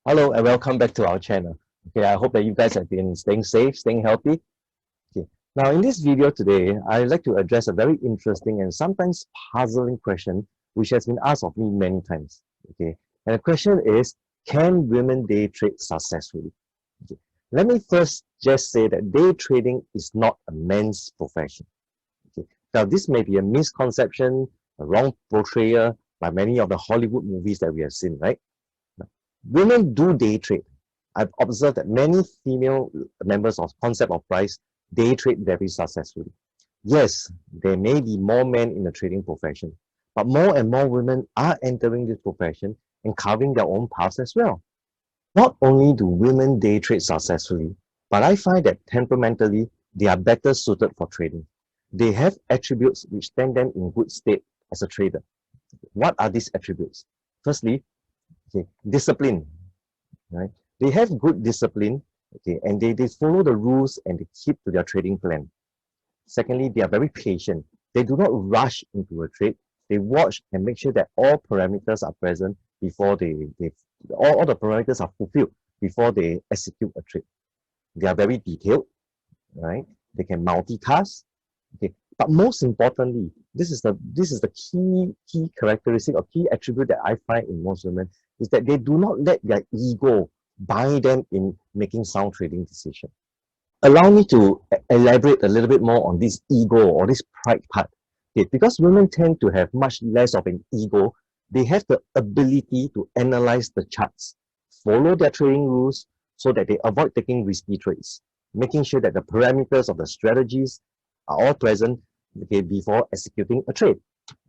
Hello and welcome back to our channel. Okay, I hope that you guys have been staying safe, staying healthy. Okay, now in this video today, I'd like to address a very interesting and sometimes puzzling question which has been asked of me many times. Okay, and the question is, can women day trade successfully? Okay. Let me first just say that day trading is not a man's profession. Okay. Now this may be a misconception, a wrong portrayal by many of the Hollywood movies that we have seen, right? Women do day trade. I've observed that many female members of Concept of Price day trade very successfully. Yes, there may be more men in the trading profession, but more and more women are entering this profession and carving their own paths as well. Not only do women day trade successfully, but I find that temperamentally, they are better suited for trading. They have attributes which stand them in good state as a trader. What are these attributes? Firstly, okay, discipline, right? They have good discipline, okay, and they follow the rules and they keep to their trading plan. Secondly, they are very patient. They do not rush into a trade. They watch and make sure that all parameters are present before all the parameters are fulfilled before they execute a trade. They are very detailed, right? They can multitask, okay. But most importantly, this is the key characteristic or key attribute that I find in most women is that they do not let their ego bind them in making sound trading decisions. Allow me to elaborate a little bit more on this ego or this pride part. Okay, because women tend to have much less of an ego, they have the ability to analyze the charts, follow their trading rules so that they avoid taking risky trades, making sure that the parameters of the strategies are all present, okay, before executing a trade.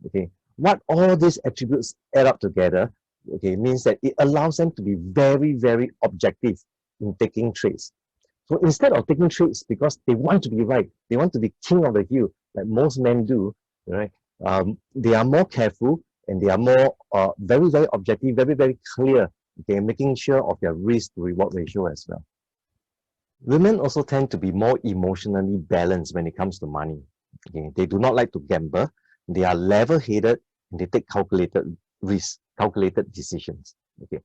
Okay, what all these attributes add up together, okay, means that it allows them to be very, very objective in taking trades. So instead of taking trades because they want to be right, they want to be king of the hill, like most men do, right? They are more careful and they are more very, very objective, very, very clear, okay, making sure of their risk to reward ratio as well. Women also tend to be more emotionally balanced when it comes to money. Okay? They do not like to gamble. They are level-headed and they take calculated risks, calculated decisions. Okay?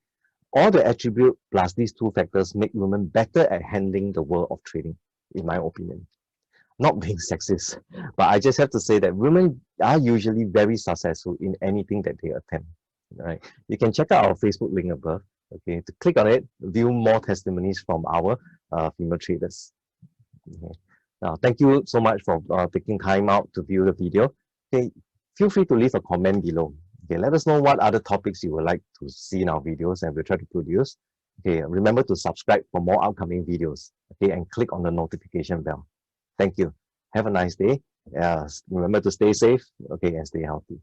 All the attribute plus these two factors make women better at handling the world of trading, in my opinion. Not being sexist, but I just have to say that women are usually very successful in anything that they attempt. Right? You can check out our Facebook link above. Okay, to click on it, view more testimonies from our female traders. Okay. Now, thank you so much for taking time out to view the video. Okay, feel free to leave a comment below. Okay, let us know what other topics you would like to see in our videos and we'll try to produce. Okay, remember to subscribe for more upcoming videos. Okay, and click on the notification bell. Thank you. Have a nice day. Remember to stay safe, okay, and stay healthy.